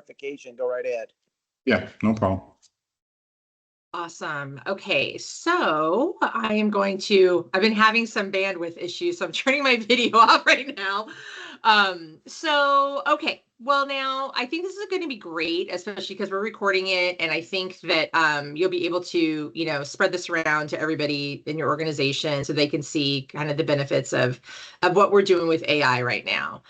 clarification, go right ahead. Yeah, no problem. Awesome. Okay, so I've been having some bandwidth issues, so I'm turning my video off right now. Okay, well now I think this is going to be great, especially because we're recording it, and I think that you'll be able to, spread this around to everybody in your organization so they can see kind of the benefits of what we're doing with AI right now.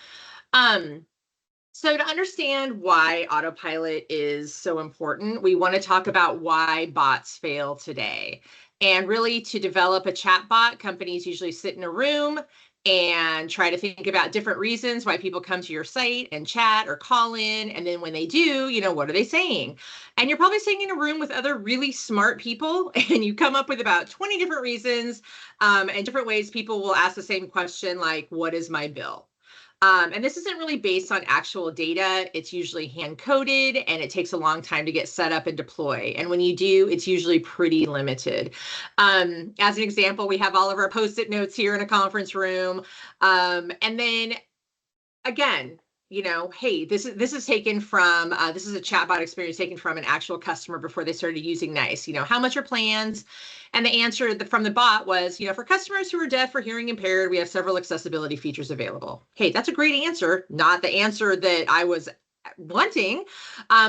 So to understand why autopilot is so important, we want to talk about why bots fail today. And really, to develop a chatbot, companies usually sit in a room and try to think about different reasons why people come to your site and chat or call in. And then when they do, what are they saying? And you're probably sitting in a room with other really smart people, and you come up with about 20 different reasons and different ways people will ask the same question, like, what is my bill? And this isn't really based on actual data. It's usually hand coded, and it takes a long time to get set up and deploy. And when you do, it's usually pretty limited. As an example, we have all of our Post-it notes here in a conference room. And then again, hey, this is taken from, this is a chatbot experience taken from an actual customer before they started using NICE. How much are plans? And the answer from the bot was, for customers who are deaf or hearing impaired, we have several accessibility features available. Hey, that's a great answer, not the answer that I was wanting.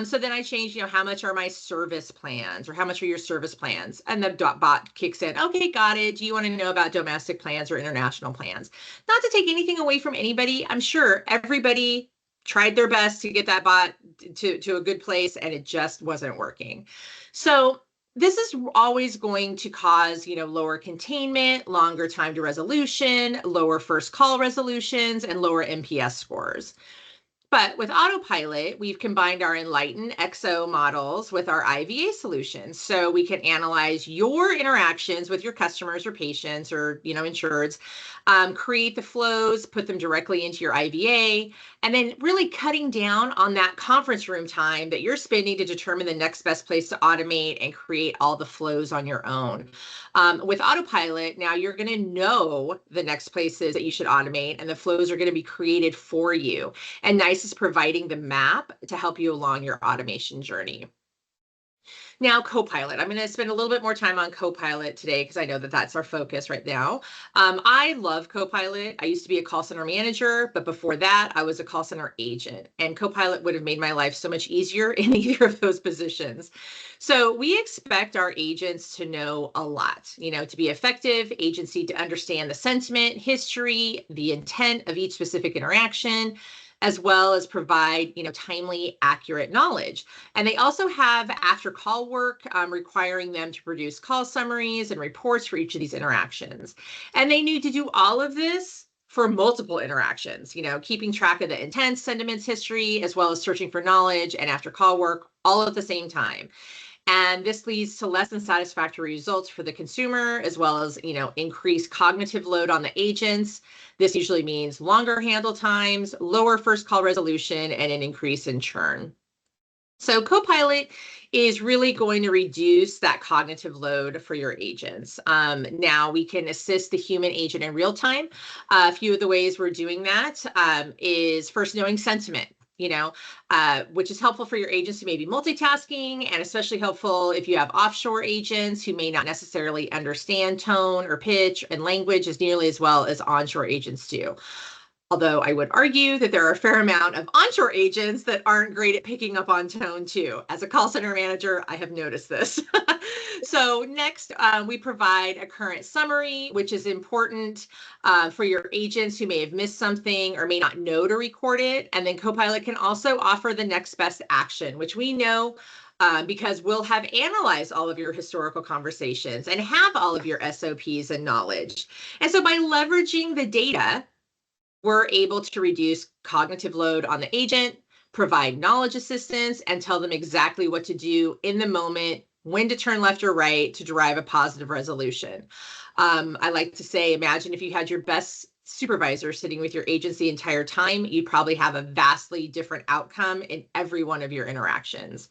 So then I changed, how much are my service plans, or how much are your service plans? And the bot kicks in, okay, got it. Do you want to know about domestic plans or international plans? Not to take anything away from anybody. I'm sure everybody tried their best to get that bot to a good place, and it just wasn't working. So this is always going to cause, lower containment, longer time to resolution, lower first call resolutions, and lower NPS scores. But with Autopilot, we've combined our Enlighten XO models with our IVA solutions. So we can analyze your interactions with your customers or patients or, insureds, create the flows, put them directly into your IVA, and then really cutting down on that conference room time that you're spending to determine the next best place to automate and create all the flows on your own. With Autopilot, now you're going to know the next places that you should automate, and the flows are going to be created for you. And NICE is providing the map to help you along your automation journey. Now, Copilot. I'm going to spend a little bit more time on Copilot today because I know that that's our focus right now. I love Copilot. I used to be a call center manager, but before that, I was a call center agent. And Copilot would have made my life so much easier in either of those positions. So we expect our agents to know a lot, to be effective. Agents need to understand the sentiment, history, the intent of each specific interaction, as well as provide, timely, accurate knowledge. And they also have after call work requiring them to produce call summaries and reports for each of these interactions. And they need to do all of this for multiple interactions, keeping track of the intent, sentiments, history, as well as searching for knowledge and after call work all at the same time. And this leads to less than satisfactory results for the consumer, as well as, increased cognitive load on the agents. This usually means longer handle times, lower first call resolution, and an increase in churn. So Copilot is really going to reduce that cognitive load for your agents. Now we can assist the human agent in real time. A few of the ways we're doing that is first knowing sentiment. Which is helpful for your agents who may be multitasking, and especially helpful if you have offshore agents who may not necessarily understand tone or pitch and language as nearly as well as onshore agents do. Although I would argue that there are a fair amount of onshore agents that aren't great at picking up on tone too. As a call center manager, I have noticed this. So next, we provide a current summary, which is important for your agents who may have missed something or may not know to record it. And then Copilot can also offer the next best action, which we know because we'll have analyzed all of your historical conversations and have all of your SOPs and knowledge. And so by leveraging the data, we're able to reduce cognitive load on the agent, provide knowledge assistance, and tell them exactly what to do in the moment, when to turn left or right to derive a positive resolution. I like to say, imagine if you had your best supervisor sitting with your agents the entire time, you'd probably have a vastly different outcome in every one of your interactions.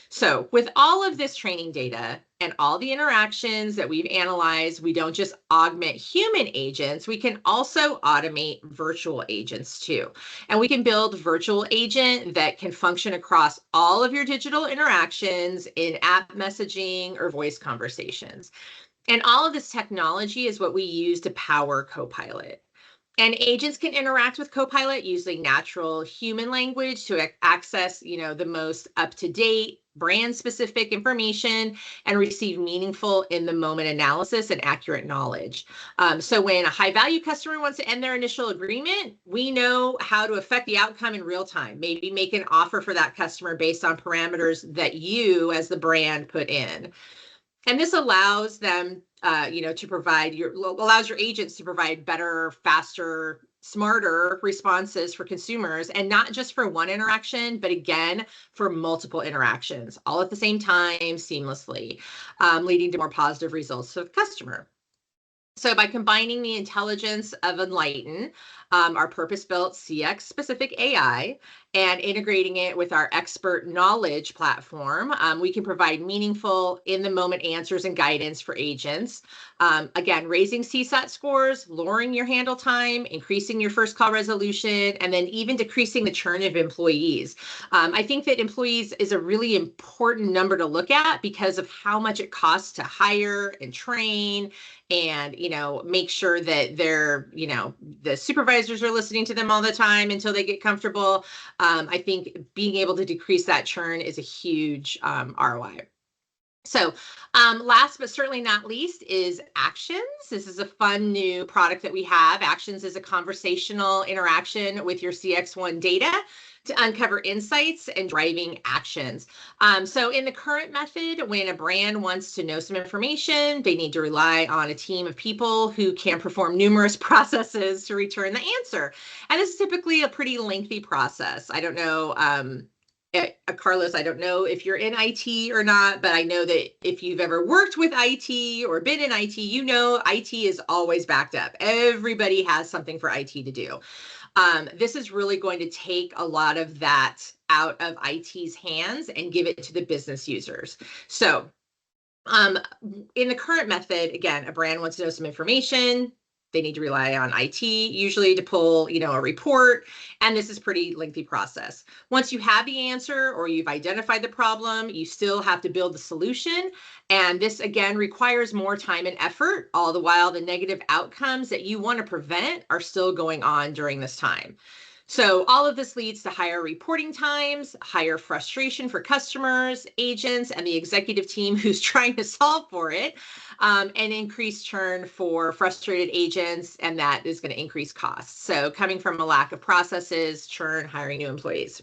So with all of this training data and all the interactions that we've analyzed, we don't just augment human agents, we can also automate virtual agents too. And we can build virtual agent that can function across all of your digital interactions in app messaging or voice conversations. And all of this technology is what we use to power Copilot. And agents can interact with Copilot using natural human language to access, the most up-to-date, brand-specific information and receive meaningful in-the-moment analysis and accurate knowledge. So when a high-value customer wants to end their initial agreement, we know how to affect the outcome in real time. Maybe make an offer for that customer based on parameters that you, as the brand, put in. And this allows them, to allows your agents to provide better, faster, smarter responses for consumers, and not just for one interaction, but again, for multiple interactions, all at the same time, seamlessly, leading to more positive results for the customer. So by combining the intelligence of Enlighten, our purpose-built CX-specific AI, and integrating it with our expert knowledge platform, we can provide meaningful, in-the-moment answers and guidance for agents. Again, raising CSAT scores, lowering your handle time, increasing your first call resolution, and then even decreasing the churn of employees. I think that employees is a really important number to look at because of how much it costs to hire and train and make sure that they're the supervisors are listening to them all the time until they get comfortable. I think being able to decrease that churn is a huge ROI. So last but certainly not least is Actions. This is a fun new product that we have. Actions is a conversational interaction with your CX1 data to uncover insights and driving actions. So in the current method, when a brand wants to know some information, they need to rely on a team of people who can perform numerous processes to return the answer. And this is typically a pretty lengthy process. I don't know, Carlos, I don't know if you're in IT or not, but I know that if you've ever worked with IT or been in IT, IT is always backed up. Everybody has something for IT to do. This is really going to take a lot of that out of IT's hands and give it to the business users. So in the current method, again, a brand wants to know some information. They need to rely on IT usually to pull, a report, and this is a pretty lengthy process. Once you have the answer or you've identified the problem, you still have to build the solution, and this again requires more time and effort, all the while the negative outcomes that you want to prevent are still going on during this time. So all of this leads to higher reporting times, higher frustration for customers, agents, and the executive team who's trying to solve for it, and increased churn for frustrated agents, and that is going to increase costs. So coming from a lack of processes, churn, hiring new employees.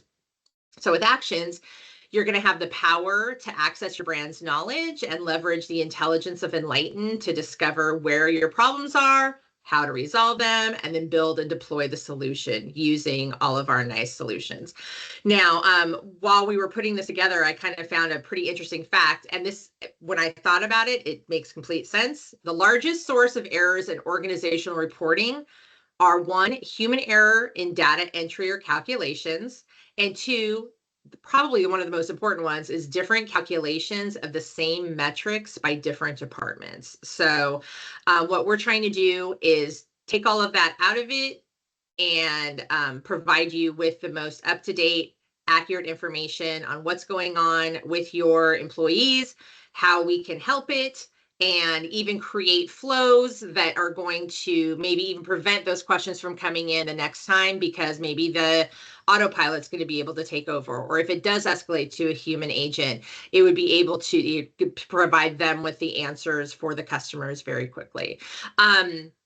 So with Actions, you're going to have the power to access your brand's knowledge and leverage the intelligence of Enlighten to discover where your problems are, how to resolve them, and then build and deploy the solution using all of our nice solutions. Now, while we were putting this together, I kind of found a pretty interesting fact, and this, when I thought about it, it makes complete sense. The largest source of errors in organizational reporting are 1, human error in data entry or calculations, and 2, probably one of the most important ones is different calculations of the same metrics by different departments. So what we're trying to do is take all of that out of it and provide you with the most up-to-date, accurate information on what's going on with your employees, how we can help it, and even create flows that are going to maybe even prevent those questions from coming in the next time, because maybe the autopilot's going to be able to take over, or if it does escalate to a human agent, it would be able to provide them with the answers for the customers very quickly.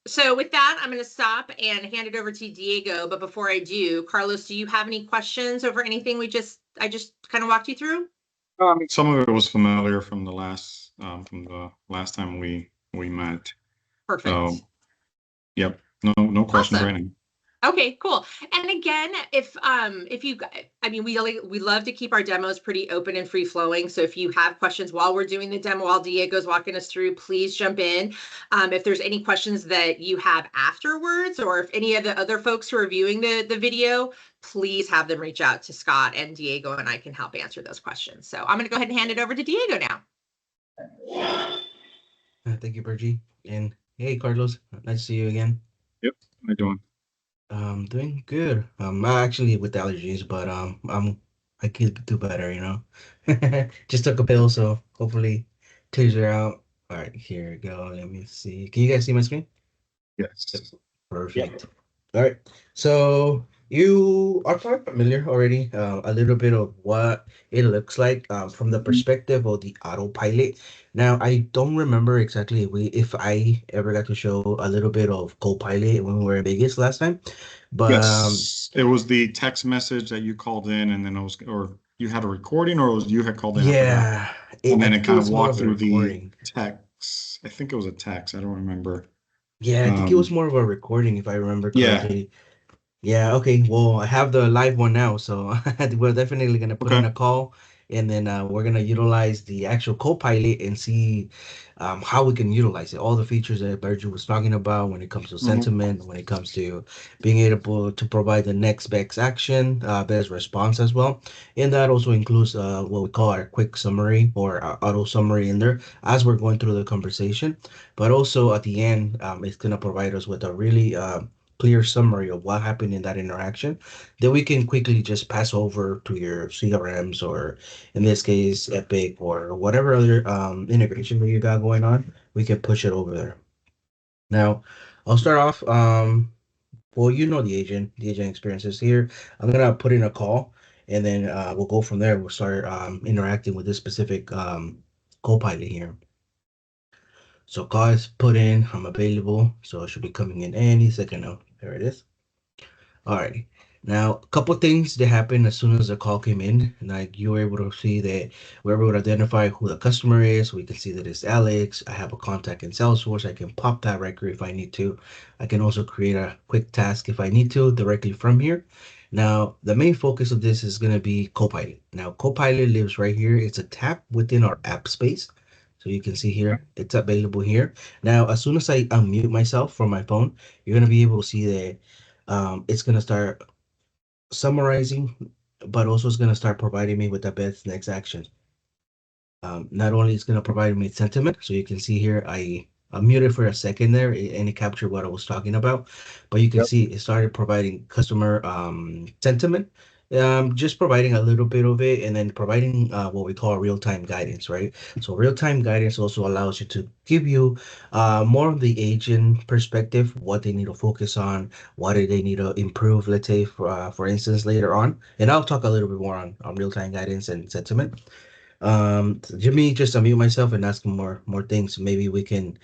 So with that, I'm going to stop and hand it over to Diego. But before I do, Carlos, do you have any questions over anything I just kind of walked you through? Some of it was familiar from the last time we met. Perfect. So, yep, no questions right now. Okay, cool. And again, if you I mean we love to keep our demos pretty open and free flowing. So if you have questions while we're doing the demo, while Diego's walking us through, please jump in. If there's any questions that you have afterwards, or if any of the other folks who are viewing the video, please have them reach out to Scott and Diego, and I can help answer those questions. So I'm going to go ahead and hand it over to Diego now. Thank you, Bergie. And hey, Carlos, nice to see you again. Yep. How you doing? Doing good. Actually with allergies, but I could do better, you know. Just took a pill, so hopefully clears it out. All right, here we go. Let me see. Can you guys see my screen? Yep. Yes. Perfect. All right. So you are probably familiar already, a little bit of what it looks like from the perspective of the autopilot. Now, I don't remember exactly if I ever got to show a little bit of Copilot when we were in Vegas last time, but Yes. It was the text message that you called in, and then it was, or you had a recording, or it was you had called in. I forgot. yeah, And I then it think it kind of was more walked of a through the recording. text. I think it was a text. I don't remember. Yeah, I think it was Um, more of a recording if I remember yeah. correctly. Yeah, okay. Well, I have the live one now, so we're definitely gonna put in Okay. a call, and then we're gonna utilize the actual Copilot and see how we can utilize it. All the features that Berger was talking about when it comes to Hmm. sentiment, when it comes to being able to provide the next best action, best response as well. And that also includes what we call our quick summary or our auto summary in there as we're going through the conversation. But also at the end, it's gonna provide us with a really clear summary of what happened in that interaction that we can quickly just pass over to your CRMs or in this case Epic or whatever other integration that you got going on. We can push it over there. Now, I'll start off. Well, you know the agent experiences here. I'm gonna put in a call, and then we'll go from there. We'll start interacting with this specific Copilot here. So call is put in. I'm available, so it should be coming in any second now. There it is. Alrighty. Now, a couple things that happened as soon as the call came in. Like you were able to see that we're able to identify who the customer is. We can see that it's Alex. I have a contact in Salesforce. I can pop that record if I need to. I can also create a quick task if I need to directly from here. Now, the main focus of this is going to be Copilot. Now, Copilot lives right here. It's a tab within our app space. So you can see here, it's available here. Now, as soon as I unmute myself from my phone, you're going to be able to see that it's going to start summarizing, but also it's going to start providing me with the best next action. Not only it's going to provide me sentiment, so you can see here I muted for a second there and it captured what I was talking about, but you can Yep. see it started providing customer sentiment, just providing a little bit of it and then providing what we call real-time guidance, right? So real-time guidance also allows you to give you more of the agent perspective, what they need to focus on, what do they need to improve, let's say for instance later on, and I'll talk a little bit more on real-time guidance and sentiment. Jimmy, just unmute myself and ask him more things. Maybe we can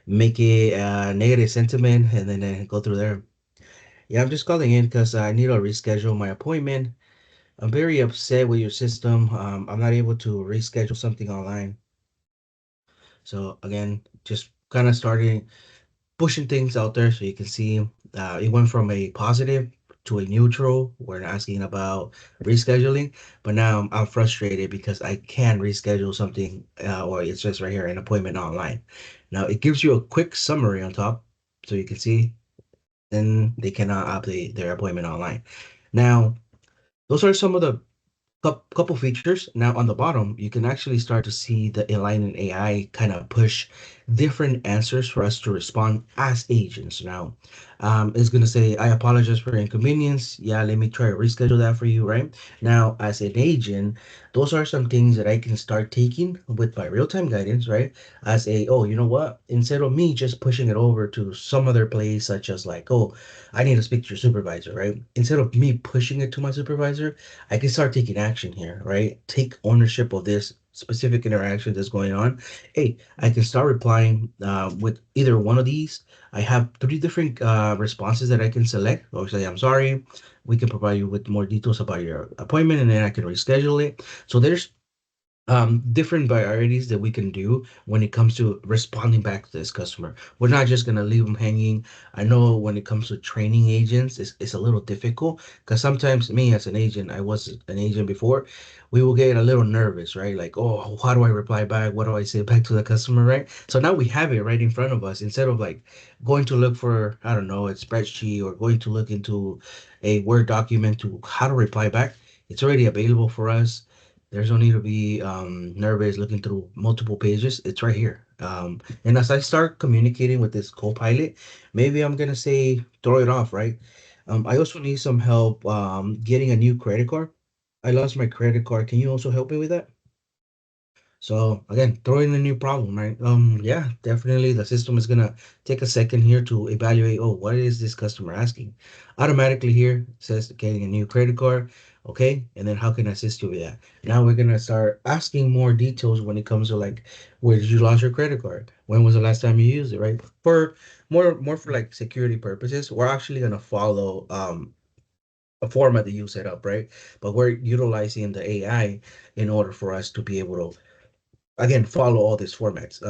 make it negative sentiment and then go through there. Yeah, I'm just calling in because I need to reschedule my appointment. I'm very upset with your system. I'm not able to reschedule something online. So again, just kind of starting pushing things out there so you can see it went from a positive to a neutral. We're asking about rescheduling, but now I'm frustrated because I can reschedule something, or it's just right here, an appointment online. Now it gives you a quick summary on top so you can see, then they cannot update their appointment online. Now, those are some of the couple features. Now on the bottom, you can actually start to see the Enlighten AI kind of push different answers for us to respond as agents. Now, it's going to say, I apologize for your inconvenience. Yeah, let me try to reschedule that for you, right? Now, as an agent, those are some things that I can start taking with my real-time guidance, right? As a, oh, you know what? Instead of me just pushing it over to some other place, such as like, oh, I need to speak to your supervisor, right? Instead of me pushing it to my supervisor, I can start taking action here, right? Take ownership of this specific interaction that's going on. Hey, I can start replying with either one of these. I have three different responses that I can select. Or say, I'm sorry, we can provide you with more details about your appointment, and then I can reschedule it. So there's different varieties that we can do when it comes to responding back to this customer. We're not just gonna leave them hanging. I know when it comes to training agents, it's a little difficult because sometimes me as an agent, I was an agent before, we will get a little nervous, right? Like, oh, how do I reply back? What do I say back to the customer, right? So now we have it right in front of us instead of like going to look for, I don't know, a spreadsheet or going to look into a Word document to how to reply back. It's already available for us. There's no need to be nervous looking through multiple pages. It's right here. And as I start communicating with this Copilot, maybe I'm gonna say throw it off, right? I also need some help getting a new credit card. I lost my credit card. Can you also help me with that? So again, throw in a new problem, right? Yeah, definitely the system is gonna take a second here to evaluate, oh, what is this customer asking? Automatically here says getting a new credit card. Okay, and then how can I assist you with that? Now we're gonna start asking more details when it comes to like where did you lose your credit card? When was the last time you used it, right? For more for like security purposes, we're actually gonna follow a format that you set up, right? But we're utilizing the AI in order for us to be able to again follow all these formats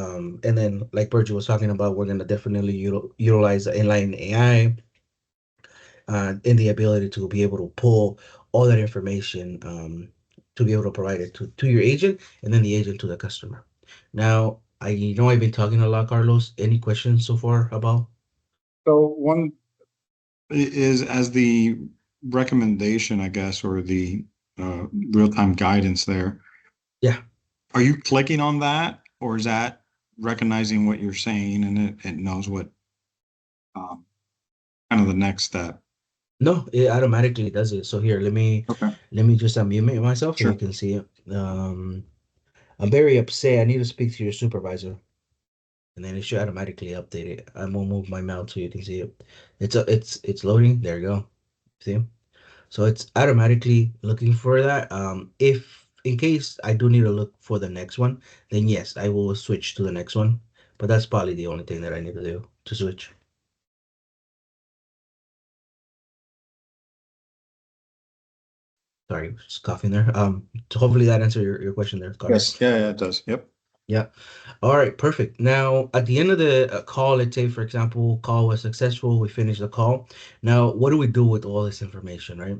and then like Virgil was talking about, we're going to definitely utilize the inline AI in the ability to be able to pull all that information to be able to provide it to your agent and then the agent to the customer. Now I know I've been talking a lot, Carlos. Any questions so far about? So one is as the recommendation, I guess, or the real-time guidance there. Yeah. Are you clicking on that, or is that recognizing what you're saying and it knows what um, kind of the next step? No, it automatically does it. So here, Okay, let me just unmute myself and you sure. can see it. I'm very upset. I need to speak to your supervisor. And then it should automatically update it. I'm gonna move my mouse so you can see it. It's loading. There you go. See? So it's automatically looking for that. If in case I do need to look for the next one, then yes, I will switch to the next one. But that's probably the only thing that I need to do to switch. Sorry, just coughing there. So hopefully that answered your question there, Carlos. Yes, yeah, it does. Yep. Yeah. All right, perfect. Now, at the end of the call, let's say, for example, call was successful, we finished the call. Now, what do we do with all this information, right?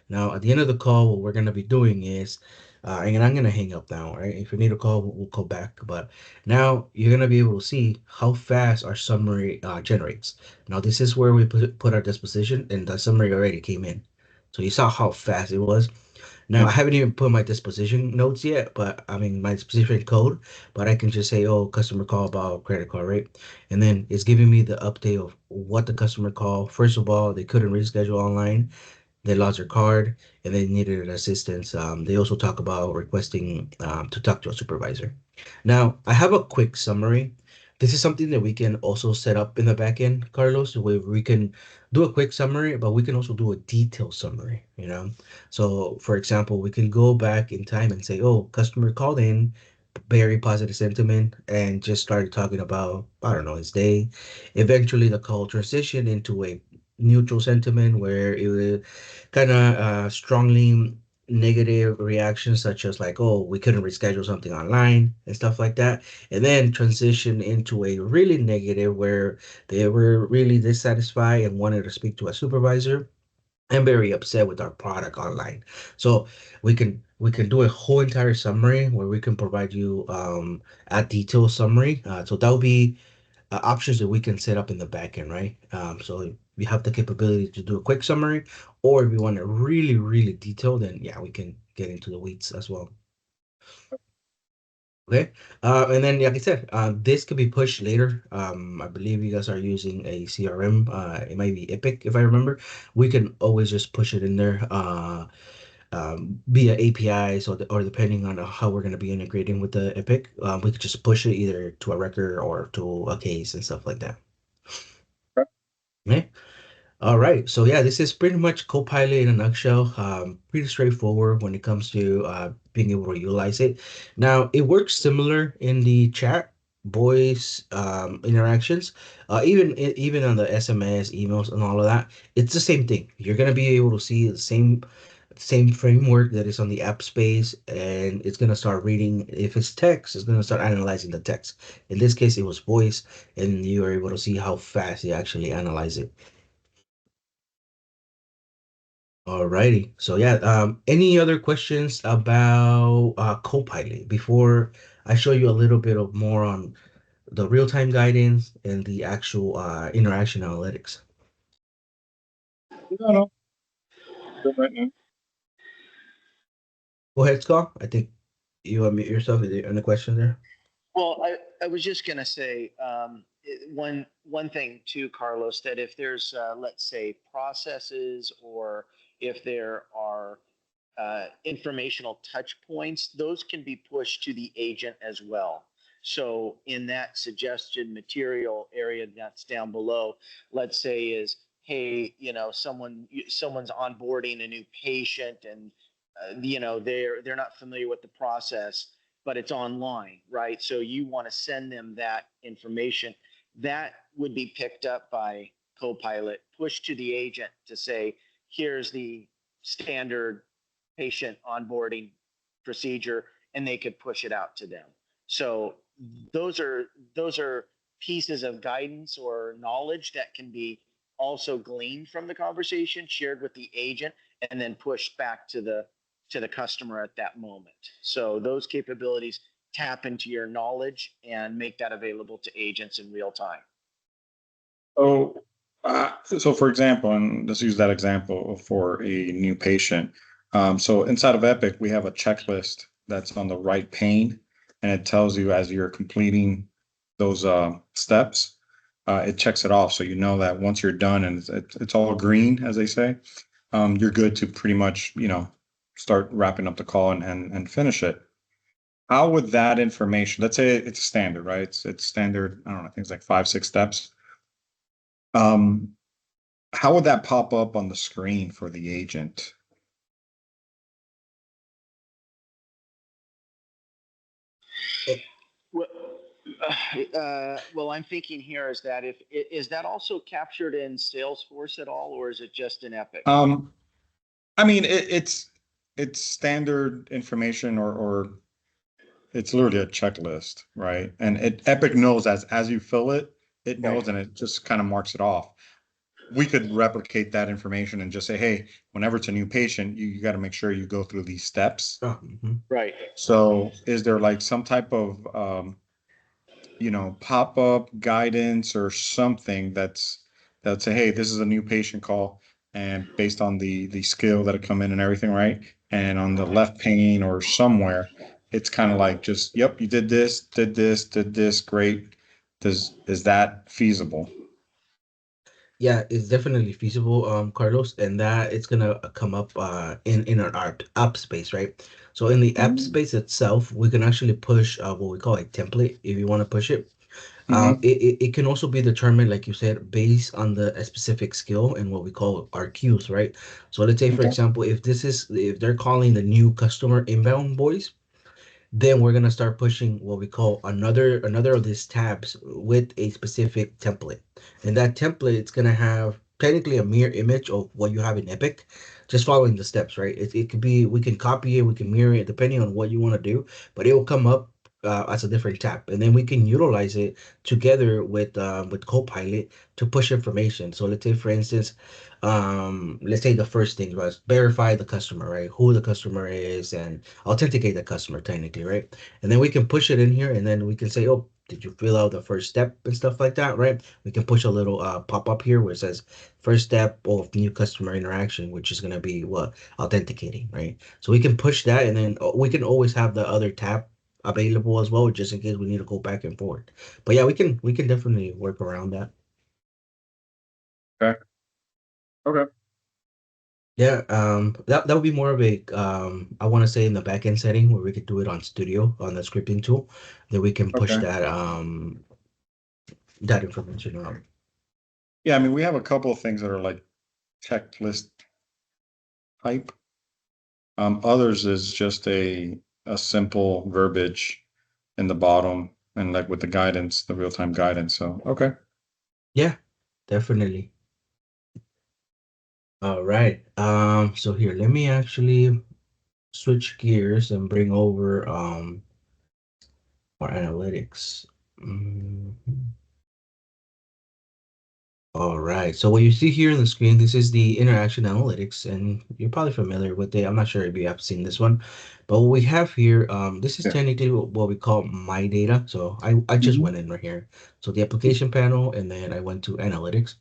Now, at the end of the call, what we're going to be doing is, and I'm going to hang up now, right? If you need a call, we'll call back. But now you're going to be able to see how fast our summary generates. Now, this is where we put our disposition, and the summary already came in. So you saw how fast it was. Now, I Yep. haven't even put my disposition notes yet, but I mean, my disposition code, but I can just say, oh, customer call about credit card, right? And then it's giving me the update of what the customer called. First of all, they couldn't reschedule online, they lost their card, and they needed assistance. They also talk about requesting to talk to a supervisor. Now, I have a quick summary. This is something that we can also set up in the back end, Carlos, where we can do a quick summary, but we can also do a detailed summary, you know? So, for example, we can go back in time and say, oh, customer called in, very positive sentiment, and just started talking about, I don't know, his day. Eventually, the call transitioned into a neutral sentiment where it was kind of strongly negative reactions, such as like, oh, we couldn't reschedule something online and stuff like that. And then transition into a really negative where they were really dissatisfied and wanted to speak to a supervisor and very upset with our product online. So we can do a whole entire summary where we can provide you a detailed summary. So that will be options that we can set up in the backend, right? So we have the capability to do a quick summary, or if we want to really, really detailed, then yeah, we can get into the weeds as well. Okay. And then, like I said, this could be pushed later. I believe you guys are using a CRM. It might be Epic, if I remember. We can always just push it in there via APIs or depending on how we're going to be integrating with the Epic. We could just push it either to a record or to a case and stuff like that. Okay. All right. So yeah, this is pretty much Copilot in a nutshell. Pretty straightforward when it comes to being able to utilize it. Now, it works similar in the chat, voice interactions, even on the SMS, emails, and all of that. It's the same thing. You're gonna be able to see the same same framework that is on the app space, and it's gonna start reading. If it's text, it's gonna start analyzing the text. In this case, it was voice, and you are able to see how fast you actually analyze it. Alrighty. So yeah, any other questions about Copilot before I show you a little bit of more on the real-time guidance and the actual interaction analytics? No, no, good right now. Go ahead, Scott. I think you unmute yourself. Is there any question there? Well, I was just going to say one thing too, Carlos, that if there's, let's say, processes or if there are informational touch points, those can be pushed to the agent as well. So in that suggested material area that's down below, let's say is, hey, someone's onboarding a new patient and they're not familiar with the process, but it's online, right? So you want to send them that information. That would be picked up by Copilot, pushed to the agent to say, here's the standard patient onboarding procedure, and they could push it out to them. So those are pieces of guidance or knowledge that can be also gleaned from the conversation, shared with the agent, and then pushed back to the customer at that moment. So those capabilities tap into your knowledge and make that available to agents in real time. So for example, and let's use that example for a new patient. So inside of Epic, we have a checklist that's on the right pane, and it tells you as you're completing those steps, it checks it off. So you know that once you're done and it's all green, as they say, you're good to pretty much, start wrapping up the call and finish it. How would that information, let's say it's standard, right? It's standard, I don't know, I think it's like 5, 6 steps. Um, how would that pop up on the screen for the agent? Well, well, I'm thinking here is that if is that also captured in Salesforce at all, or is it just in Epic? I mean, it's standard information or it's literally a checklist, right? And Epic knows as you fill it, it knows and it just kind of marks it off. We could replicate that information and just say, hey, whenever it's a new patient, you got to make sure you go through these steps. Right. So is there like some type of pop-up guidance or something that say, hey, this is a new patient call, and based on the skill that come in and everything, right? And on the left pane or somewhere, it's kind of like just, yep, you did this, great. Is that feasible? Yeah, it's definitely feasible, Carlos, and that it's gonna come up in an app space, right? So in the app space itself, we can actually push what we call a template if you want to push it. It can also be determined, like you said, based on the a specific skill and what we call our queues, right? So let's say, for Okay. example, if they're calling the new customer inbound voice, then we're gonna start pushing what we call another of these tabs with a specific template, and that template it's gonna have technically a mirror image of what you have in Epic, just following the steps, right? It could be, we can copy it, we can mirror it depending on what you want to do, but it will come up as a different tab, and then we can utilize it together with Copilot to push information. So let's say, for instance, let's say the first thing was verify the customer, right? Who the customer is and authenticate the customer technically, right? And then we can push it in here, and then we can say, oh, did you fill out the first step and stuff like that, right? We can push a little pop up here where it says first step of new customer interaction, which is gonna be what, authenticating, right? So we can push that, and then we can always have the other tab available as well, just in case we need to go back and forth. But yeah, we can definitely work around that. Okay. Okay. Yeah, that would be more of a I want to say in the backend setting where we could do it on Studio on the scripting tool, that we can push Okay. that information around. Yeah, I mean, we have a couple of things that are like checklist type. Others is just a simple verbiage in the bottom and like with the guidance, the real-time guidance. So okay. Yeah, definitely. All right. So here, let me actually switch gears and bring over our analytics. Mhm. All right. So what you see here on the screen, this is the interaction analytics, and you're probably familiar with it. I'm not sure if you have seen this one, but what we have here, this is Yeah. technically what we call my data. So I just Mhm. went in right here. So the application panel, and then I went to analytics.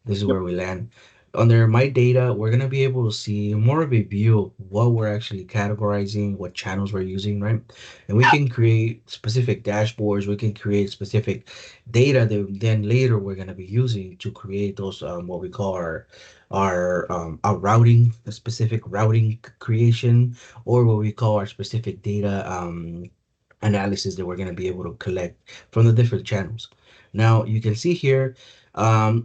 This is Yep. where we land. Under my data, we're going to be able to see more of a view of what we're actually categorizing, what channels we're using, right? And we can create specific dashboards. We can create specific data that then later we're going to be using to create those what we call our routing, a specific routing creation, or what we call our specific data analysis that we're going to be able to collect from the different channels. Now you can see here,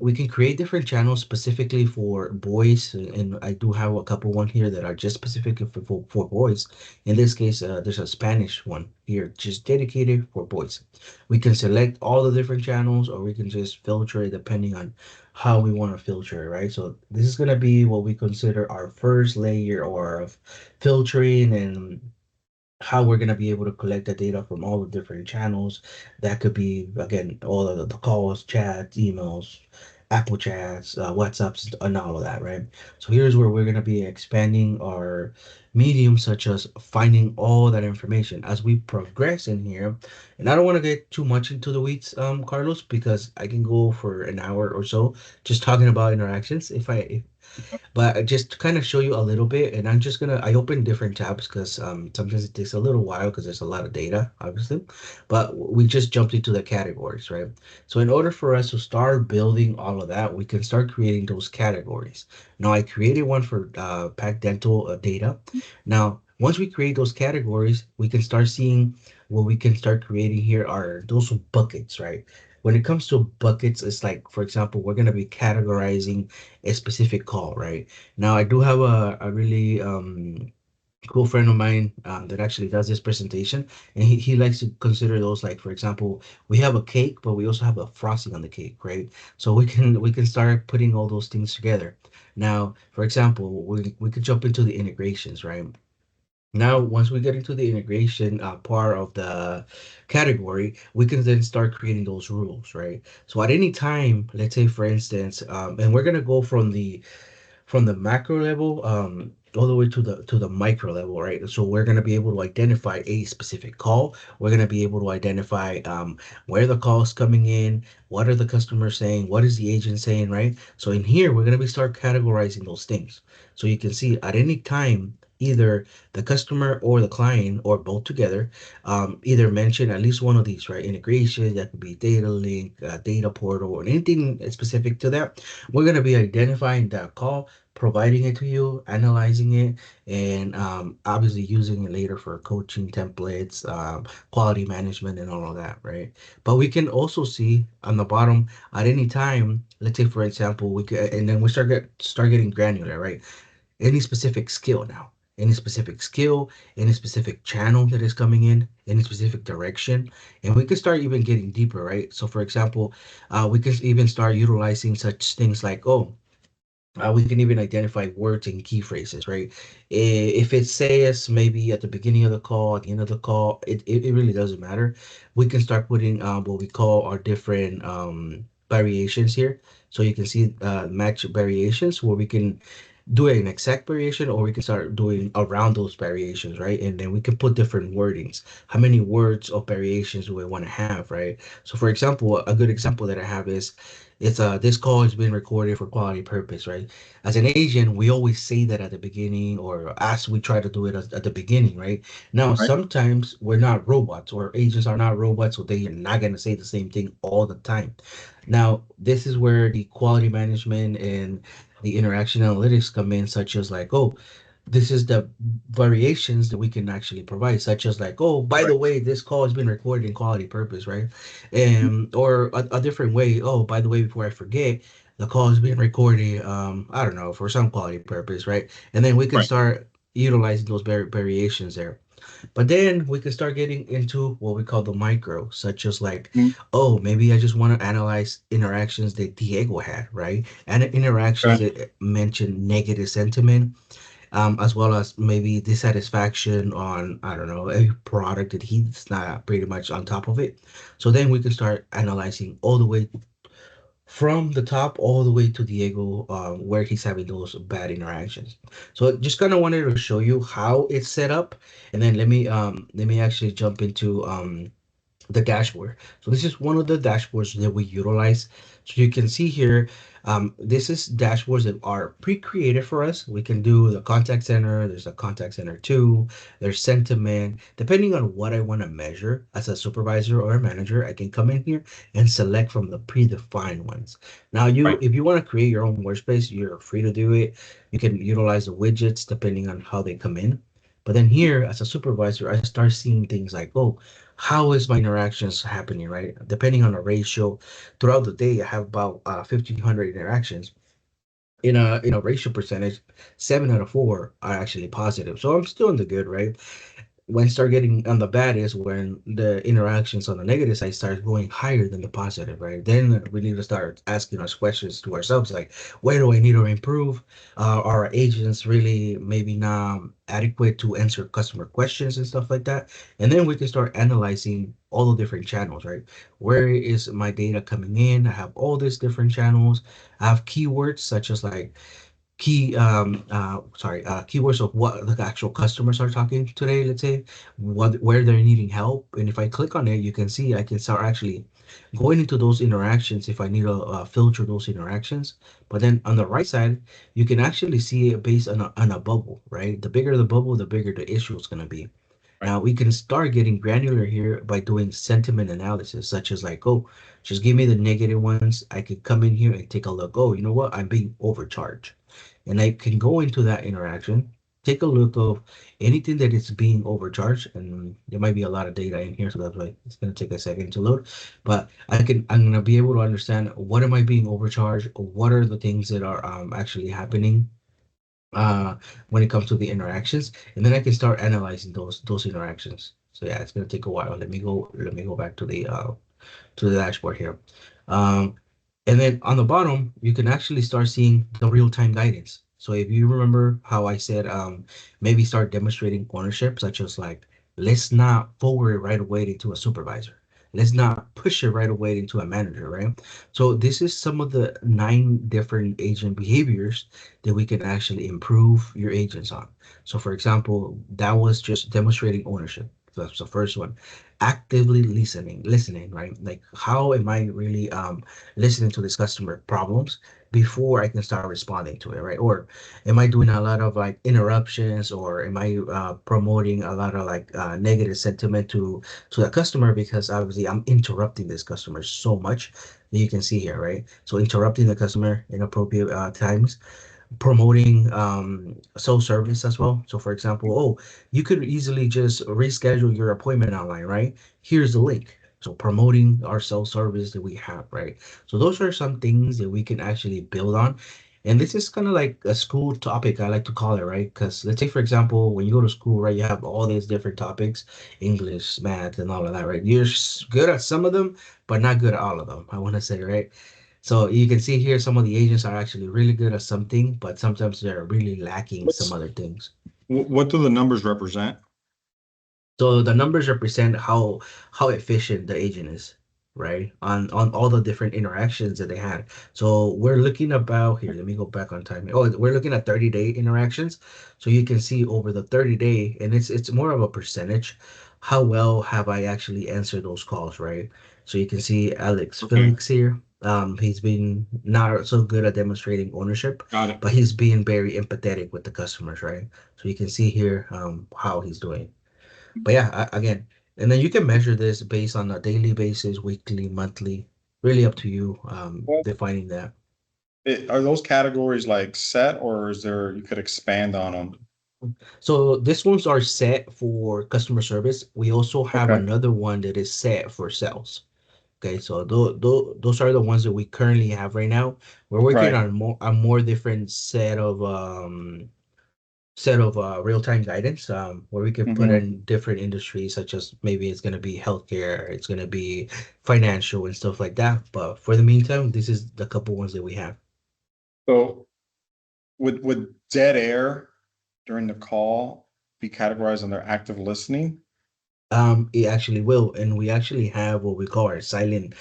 we can create different channels specifically for boys, and I do have a couple one here that are just specific for boys. In this case, there's a Spanish one here, just dedicated for boys. We can select all the different channels, or we can just filter it depending on how we want to filter it, right? So this is going to be what we consider our first layer or of filtering and how we're going to be able to collect the data from all the different channels. That could be, again, all of the calls, chats, emails, Apple chats, WhatsApps, and all of that, right? So here's where we're going to be expanding our medium, such as finding all that information as we progress in here. And I don't want to get too much into the weeds, Carlos, because I can go for an hour or so just talking about interactions if but just to kind of show you a little bit, and I open different tabs because sometimes it takes a little while because there's a lot of data, obviously. But we just jumped into the categories, right? So in order for us to start building all of that, we can start creating those categories. Now I created one for pack dental data. Now once we create those categories, we can start seeing what we can start creating here are those buckets, right? When it comes to buckets, it's like, for example, we're going to be categorizing a specific call, right? Now, I do have a really cool friend of mine that actually does this presentation, and he likes to consider those like, for example, we have a cake, but we also have a frosting on the cake, right? So we can start putting all those things together. Now, for example, we could jump into the integrations, right? Now, once we get into the integration part of the category, we can then start creating those rules, right? So at any time, let's say for instance, and we're gonna go from the macro level all the way to the micro level, right? So we're going to be able to identify a specific call. We're going to be able to identify where the call is coming in, what are the customers saying, what is the agent saying, right? So in here we're going to be start categorizing those things, so you can see at any time either the customer or the client or both together either mention at least one of these, right? Integration, that could be data link, data portal, or anything specific to that. We're going to be identifying that call, providing it to you, analyzing it, and obviously using it later for coaching templates, quality management, and all of that, right? But we can also see on the bottom at any time, let's say for example, we could, and then we start getting granular, right? Any specific skill now. Any specific skill, any specific channel that is coming in, any specific direction, and we can start even getting deeper, right? So, for example, we can even start utilizing such things like, oh, we can even identify words and key phrases, right? If it says maybe at the beginning of the call, at the end of the call, it really doesn't matter. We can start putting what we call our different variations here. So you can see match variations where we can do an exact variation, or we can start doing around those variations, right? And then we can put different wordings. How many words of variations do we want to have, right? So for example, a good example that I have is it's this call has been recorded for quality purpose, right? As an agent, we always say that at the beginning, or as we try to do it at the beginning, right? Now, Right. sometimes we're not robots, or agents are not robots, so they are not going to say the same thing all the time. Now, this is where the quality management and the interaction analytics come in, such as like, oh, this is the variations that we can actually provide, such as like, oh, by Right. the way, this call has been recorded in quality purpose, right? And or a different way, oh, by the way, before I forget, the call is being recorded, I don't know, for some quality purpose, right? And then we can Right. start utilizing those variations there. But then we can start getting into what we call the micro, such as like, Mm, oh, maybe I just want to analyze interactions that Diego had, right? And interactions okay. that mention negative sentiment, as well as maybe dissatisfaction on, I don't know, a product that he's not pretty much on top of it. So then we can start analyzing all the way from the top all the way to Diego, where he's having those bad interactions. So just kind of wanted to show you how it's set up, and then let me actually jump into the dashboard. So this is one of the dashboards that we utilize. So you can see here, this is dashboards that are pre-created for us. We can do the contact center. There's a contact center two. There's sentiment. Depending on what I want to measure as a supervisor or a manager, I can come in here and select from the predefined ones. Now, Right. if you want to create your own workspace, you're free to do it. You can utilize the widgets depending on how they come in. But then here, as a supervisor, I start seeing things like, oh, how is my interactions happening, right? Depending on the ratio, throughout the day, I have about 1,500 interactions. In a ratio percentage, 7 out of 4 are actually positive. So I'm still in the good, right? When I start getting on the bad is when the interactions on the negative side start going higher than the positive, right? Then we need to start asking us questions to ourselves like, where do I need to improve? Are our agents really maybe not adequate to answer customer questions and stuff like that? And then we can start analyzing all the different channels, right? Where is my data coming in? I have all these different channels. I have keywords such as like keywords of what the actual customers are talking today, let's say, what where they're needing help. And if I click on it, you can see I can start actually going into those interactions if I need to filter those interactions. But then on the right side, you can actually see it based on a bubble, right? The bigger the bubble, the bigger the issue is going to be. Right. Now we can start getting granular here by doing sentiment analysis, such as like, oh, just give me the negative ones. I could come in here and take a look. Oh, you know what? I'm being overcharged. And I can go into that interaction, take a look of anything that is being overcharged. And there might be a lot of data in here, so that's why it's going to take a second to load. But I'm going to be able to understand what am I being overcharged? What are the things that are actually happening uh when it comes to the interactions, and then I can start analyzing those interactions. So yeah, it's gonna take a while. Let me go back to the dashboard here. Um, and then on the bottom, you can actually start seeing the real-time guidance. So if you remember how I said, maybe start demonstrating ownership, such as like, let's not forward it right away into a supervisor. Let's not push it right away into a manager, right? So this is some of the 9 different agent behaviors that we can actually improve your agents on. So for example, that was just demonstrating ownership. That's the first one. Actively listening, right? Like, how am I really listening to this customer problems before I can start responding to it, right? Or am I doing a lot of like interruptions, or am I promoting a lot of like negative sentiment to the customer, because obviously I'm interrupting this customer so much that you can see here, right? So interrupting the customer inappropriate times, promoting self-service as well. So for example, oh, you could easily just reschedule your appointment online, right? Here's the link. So promoting our self-service that we have, right? So those are some things that we can actually build on. And this is kind of like a school topic, I like to call it, right? Because let's say, for example, when you go to school, right, you have all these different topics, English, math, and all of that, right? You're good at some of them, but not good at all of them, I want to say, right? So you can see here some of the agents are actually really good at something, but sometimes they're really lacking some What's other things. what do the numbers represent? So the numbers represent how efficient the agent is, right? On all the different interactions that they had. So we're looking about here. Let me go back on time. Oh, we're looking at 30-day interactions. So you can see over the 30-day, and it's more of a percentage. How well have I actually answered those calls, right? So you can see Alex Okay, Felix here. He's been not so good at demonstrating ownership, got it. but he's being very empathetic with the customers, right? So you can see here how he's doing. But yeah, again, and then you can measure this based on a daily basis, weekly, monthly, really up to you Well, defining that. are those categories like set, or is there you could expand on them? So these ones are set for customer service. We also have Okay, another one that is set for sales. Okay, so those are the ones that we currently have right now. We're working right. on more different set of real-time guidance where we can put Mhm. in different industries, such as maybe it's going to be healthcare, it's going to be financial and stuff like that. But for the meantime, this is the couple ones that we have. So would dead air during the call be categorized under active listening? It actually will, and we actually have what we call our silent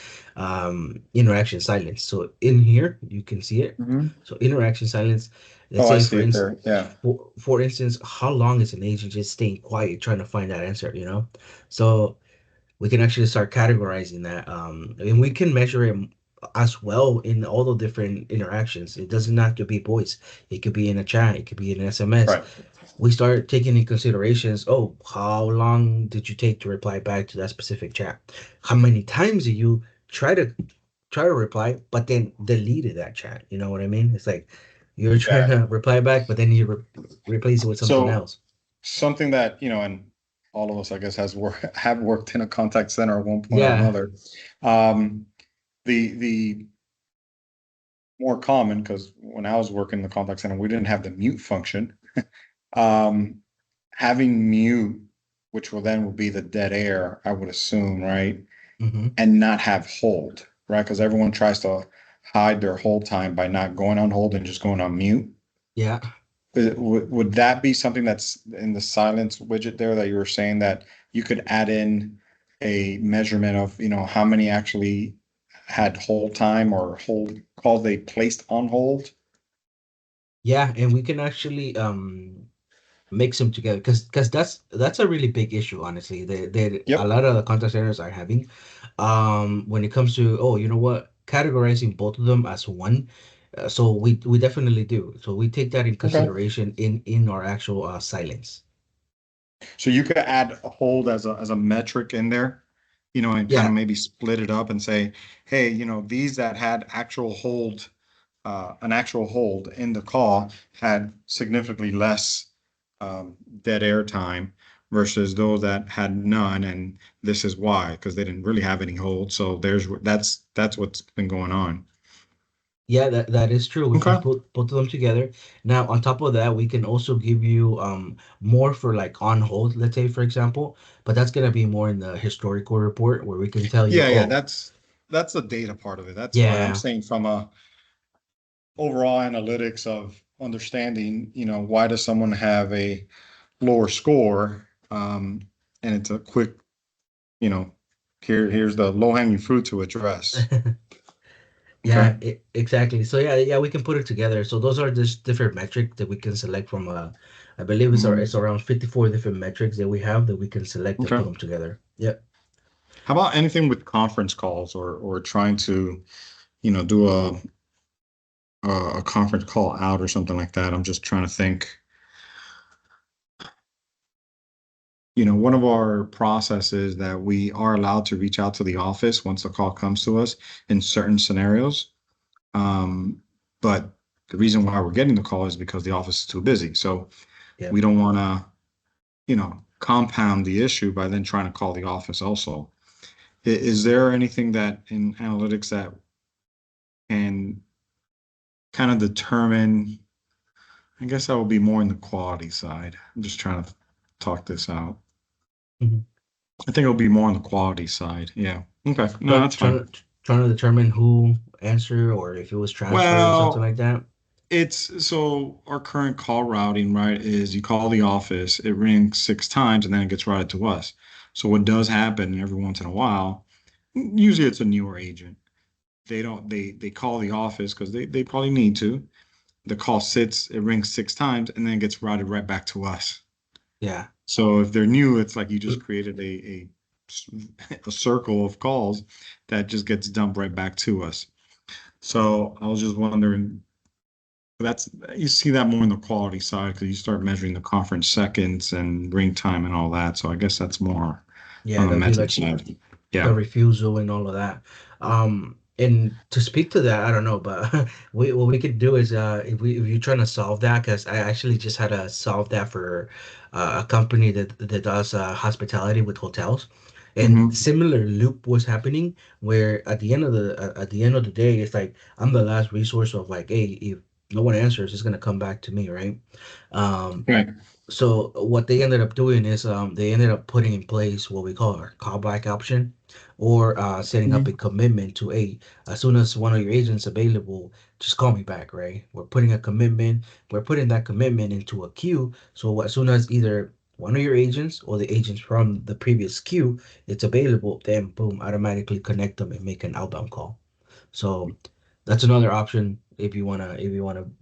interaction silence. So in here, you can see it. Mhm. So interaction silence. Let's Oh, I say, see for it instance, there. Yeah. for instance, how long is an agent just staying quiet trying to find that answer? So we can actually start categorizing that, and we can measure it as well in all the different interactions. It doesn't have to be voice. It could be in a chat. It could be in an SMS. Right. We start taking in considerations. Oh, how long did you take to reply back to that specific chat? How many times did you try to reply, but then deleted that chat? You know what I mean? It's like you're trying Yeah. to reply back, but then you replace it with something So else. something that, and all of us, I guess, have worked in a contact center at one point or Yeah. another. Um, the more common, because when I was working in the contact center, we didn't have the mute function. Um, having mute, which will be the dead air, I would assume, right? Hmm. And not have hold, right? Because everyone tries to hide their hold time by not going on hold and just going on mute. Yeah. Would that be something that's in the silence widget there that you were saying that you could add in a measurement of, how many actually had hold time or hold calls they placed on hold? Yeah, and we can actually mix them together because that's a really big issue, honestly. They a Yep. lot of the contact centers are having when it comes to, oh, you know what, categorizing both of them as one. So we definitely do. So we take that in Okay. consideration in our actual silence. So you could add a hold as a metric in there, and kind of Yeah. maybe split it up and say, hey, these that had an actual hold in the call had significantly less dead air time versus those that had none, and this is why, because they didn't really have any hold. So that's what's been going on. Yeah, that is true. We can Okay. put both of them together. Now, on top of that, we can also give you more for like on hold, let's say, for example, but that's gonna be more in the historical report where we can tell you, Yeah, oh, that's the data part of it. That's fine. I'm yeah. saying from a overall analytics of understanding, why does someone have a lower score? And it's a quick, you know, here's the low hanging fruit to address. Okay. Yeah, exactly. So yeah, we can put it together. So those are just different metrics that we can select from. I believe it's Mhm. around 54 different metrics that we have that we can select and put Okay. them together. Yep. How about anything with conference calls or trying to, do a conference call out or something like that? I'm just trying to think. One of our processes that we are allowed to reach out to the office once a call comes to us in certain scenarios. Um, but the reason why we're getting the call is because the office is too busy. So we Yep. don't want to, compound the issue by then trying to call the office also. Is there anything that in analytics that can kind of determine, I guess that would be more in the quality side. I'm just trying to talk this out. Mhm. I think it'll be more on the quality side. Yeah. Okay. No, Trying that's fine. trying to trying to determine who answered or if it was transferred or something Well, like that. it's so our current call routing, right, is you call the office, it rings 6 times, and then it gets routed to us. So what does happen every once in a while, usually it's a newer agent. They call the office because they probably need to. The call sits, it rings 6 times, and then it gets routed right back to us. Yeah. So if they're new, it's like you just created a circle of calls that just gets dumped right back to us. So I was just wondering, that's you see that more in the quality side because you start measuring the conference seconds and ring time and all that. So I guess that's more Yeah, on the that'd be metric like side. the Yeah. refusal and all of that. And to speak to that, I don't know, but we what we could do is if you're trying to solve that, because I actually just had to solve that for a company that does hospitality with hotels, and Hmm. similar loop was happening where at the end of the day, it's like I'm the last resource of like, hey, no one answers, it's going to come back to me, right? Um, Right. so what they ended up doing is they ended up putting in place what we call our callback option, or setting up a commitment to as soon as one of your agents available, just call me back, right? We're putting a commitment. We're putting that commitment into a queue. So as soon as either one of your agents or the agents from the previous queue it's available, then boom, automatically connect them and make an outbound call. So that's another option if you wanna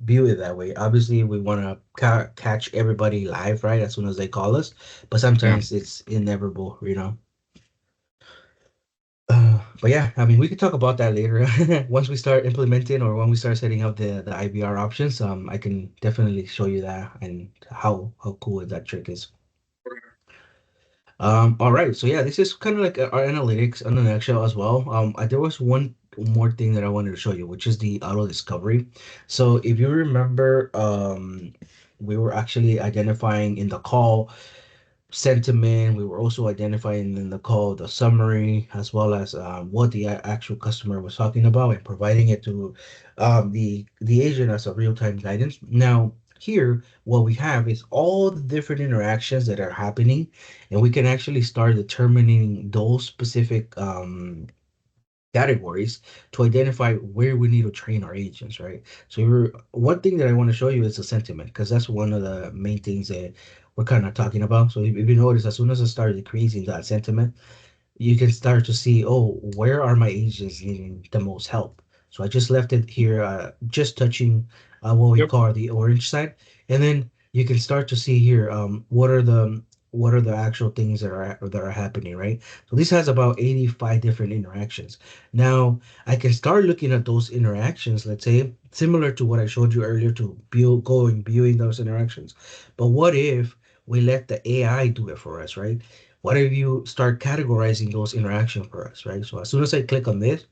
view it that way. Obviously, we wanna catch everybody live right as soon as they call us, but Yeah. sometimes it's inevitable, you know. But yeah, I mean, we could talk about that later. Once we start implementing or when we start setting up the IVR options, I can definitely show you that and how cool that trick is. All right. So yeah, this is kind of like our analytics in a nutshell as well. There was one more thing that I wanted to show you, which is the auto discovery. So if you remember, we were actually identifying in the call sentiment. We were also identifying in the call the summary as well as what the actual customer was talking about and providing it to the agent as a real-time guidance. Now here, what we have is all the different interactions that are happening, and we can actually start determining those specific categories to identify where we need to train our agents, right? So one thing that I want to show you is the sentiment, because that's one of the main things that we're kind of talking about. So if you notice, as soon as I started decreasing that sentiment, you can start to see, oh, where are my agents needing the most help? So I just left it here, just touching what we Yep. call the orange side, and then you can start to see here what are the actual things that are happening, right? So this has about 85 different interactions. Now I can start looking at those interactions, let's say similar to what I showed you earlier to going viewing those interactions. But what if we let the AI do it for us, right? What if you start categorizing those interactions for us, right? So as soon as I click on this,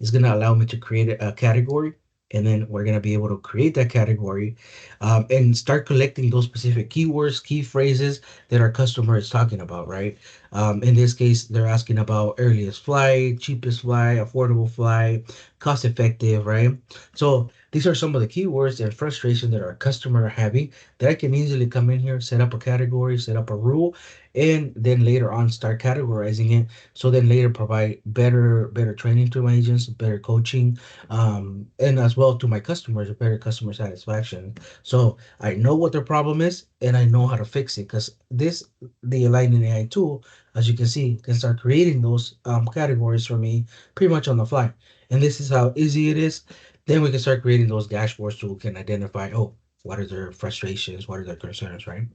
it's going to allow me to create a category, and then we're going to be able to create that category and start collecting those specific keywords, key phrases that our customer is talking about, right? In this case, they're asking about earliest flight, cheapest flight, affordable flight, cost effective, right? So these are some of the keywords and frustration that our customer are having that I can easily come in here, set up a category, set up a rule, and then later on start categorizing it, so then later provide better training to my agents, better coaching, and as well to my customers, better customer satisfaction. So I know what their problem is and I know how to fix it, because the aligning AI tool, as you can see, can start creating those categories for me pretty much on the fly. And this is how easy it is. Then we can start creating those dashboards so we can identify, oh, what are their frustrations, what are their concerns, right?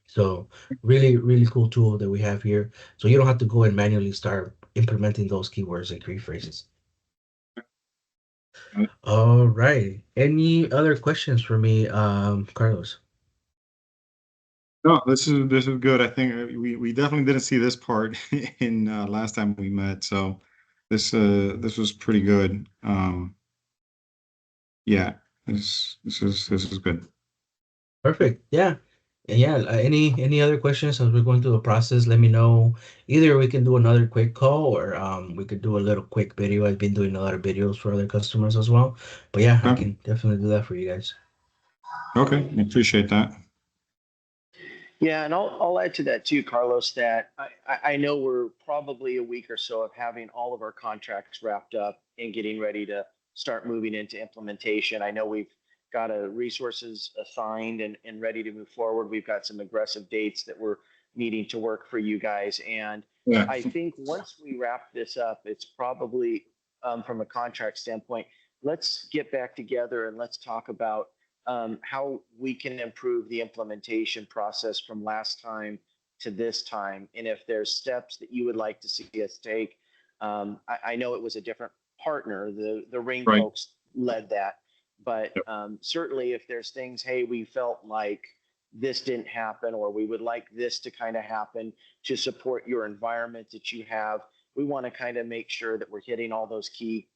So really, really cool tool that we have here. So you don't have to go and manually start implementing those keywords and key phrases. All right. Any other questions for me, Carlos? No, this is good. I think we definitely didn't see this part in last time we met. So this was pretty good. Yeah, this is good. Perfect. Yeah. And yeah, any other questions as we're going through the process, let me know. Either we can do another quick call or we could do a little quick video. I've been doing a lot of videos for other customers as well. But yeah, I Okay, can definitely do that for you guys. okay, I appreciate that. Yeah, and I'll add to that too, Carlos, that I know we're probably a week or so of having all of our contracts wrapped up and getting ready to start moving into implementation. I know we've got resources assigned and ready to move forward. We've got some aggressive dates that we're needing to work for you guys. And Yeah. I think once we wrap this up, it's probably from a contract standpoint, let's get back together and let's talk about how we can improve the implementation process from last time to this time. And if there's steps that you would like to see us take, I know it was a different partner. The Ring Right. folks led that. But Yep. certainly, if there's things, hey, we felt like this didn't happen, or we would like this to kind of happen to support your environment that you have, we want to kind of make sure that we're hitting all those key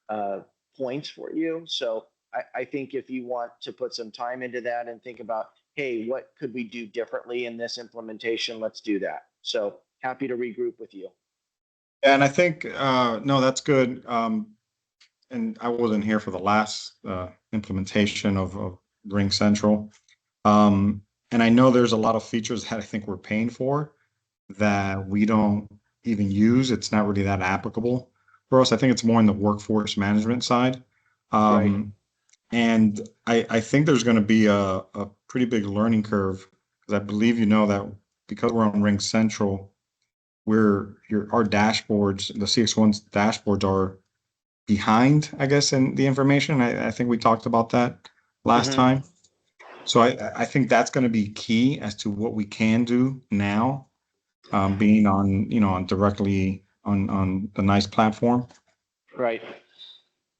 uh, points for you. So I think if you want to put some time into that and think about, hey, what could we do differently in this implementation? Let's do that. So happy to regroup with you. And I think no, that's good. And I wasn't here for the last implementation of Ring Central. And I know there's a lot of features that I think we're paying for that we don't even use. It's not really that applicable for us. I think it's more in the workforce management side. And I think there's going to be a pretty big learning curve because I believe you know that because we're on Ring Central, our dashboards, the CX1's dashboards are behind, I guess, in the information. I think we talked about that last time. So I think that's going to be key as to what we can do now, being on, on directly on the NICE platform. Right.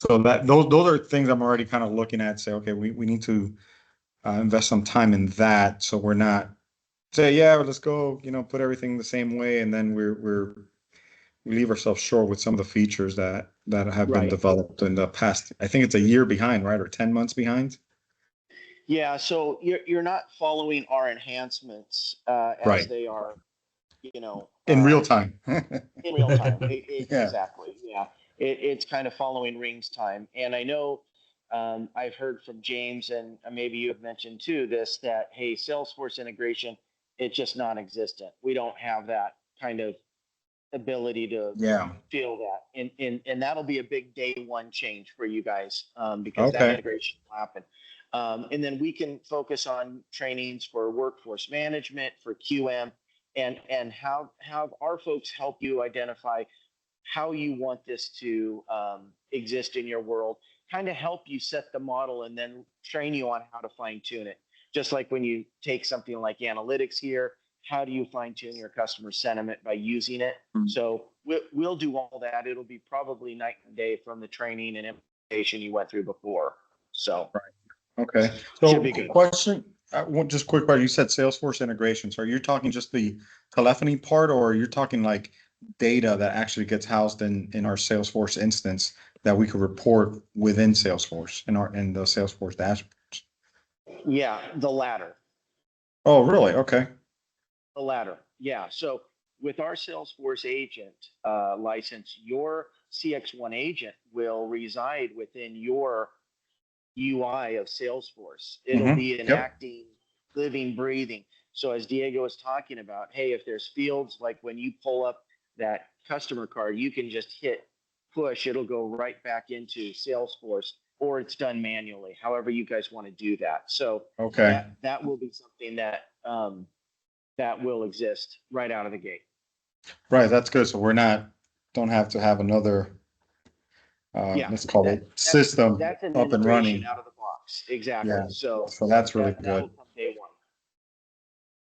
So that those are things I'm already kind of looking at, say, okay, we need to invest some time in that. So we're not say, yeah, let's go, put everything the same way. And then we leave ourselves short with some of the features that have been developed in the past. I think it's a year behind, right? Or 10 months behind. Yeah. So you're not following our enhancements as they are, in real time. In real time. Yeah. Exactly. Yeah. It's kind of following Ring's time. And I know I've heard from James, and maybe you have mentioned too, that, hey, Salesforce integration, it's just non-existent. We don't have that kind of ability to feel that. And that'll be a big day one change for you guys because that integration will happen. And then we can focus on trainings for workforce management, for QM, and have our folks help you identify how you want this to exist in your world, kind of help you set the model and then train you on how to fine tune it. Just like when you take something like analytics here, how do you fine tune your customer sentiment by using it? So we'll do all that. It'll be probably night and day from the training and implementation you went through before. So, okay. So question, just quick question. You said Salesforce integration. So are you talking just the telephony part, or you're talking like data that actually gets housed in our Salesforce instance that we could report within Salesforce in the Salesforce dashboards? Yeah, the latter. Oh, really? Okay. The latter. Yeah. So with our Salesforce agent license, your CX1 agent will reside within your UI of Salesforce. It'll be enacting, living, breathing. So as Diego was talking about, hey, if there's fields like when you pull up that customer card, you can just hit push. It'll go right back into Salesforce, or it's done manually, however you guys want to do that. So that will be something that that will exist right out of the gate. Right, that's good. So don't have to have another let's call it system that's an up and running out of the box. Exactly. Yeah. So that's really good. That'll come day one.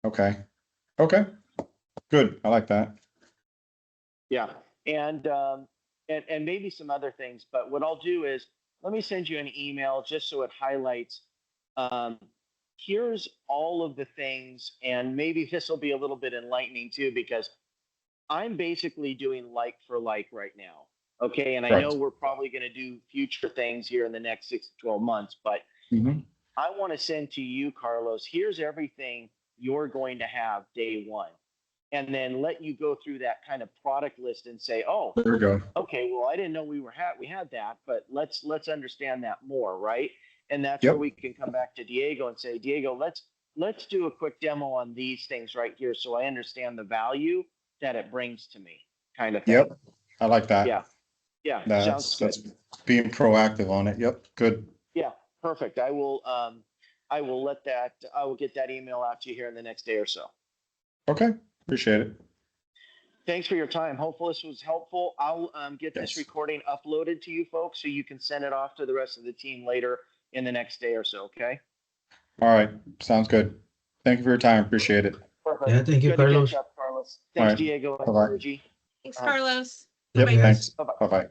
Okay. Good. I like that. Yeah. And maybe some other things, but what I'll do is let me send you an email just so it highlights here's all of the things, and maybe this will be a little bit enlightening too, because I'm basically doing like for like right now. Okay. And I know we're probably going to do future things here in the next 6 to 12 months, but I want to send to you, Carlos, here's everything you're going to have day one. And then let you go through that kind of product list and say, oh, there we go. Okay, well, I didn't know we had that, but let's understand that more, right? And that's where we can come back to Diego and say, Diego, let's do a quick demo on these things right here, so I understand the value that it brings to me, kind of thing. Yep, I like that. Yeah. That's being proactive on it. Yep, good. Yeah, perfect. I will get that email out to you here in the next day or so. Okay, appreciate it. Thanks for your time. Hopefully this was helpful. I'll get this recording uploaded to you folks so you can send it off to the rest of the team later in the next day or so, okay? All right, sounds good. Thank you for your time. Appreciate it. Perfect. Yeah, thank you, Good Carlos. to catch up, Carlos. Thanks, right. Diego. Bye-bye. Thanks, Carlos. Yep, Bye-bye. thanks. Bye-bye. Bye-bye.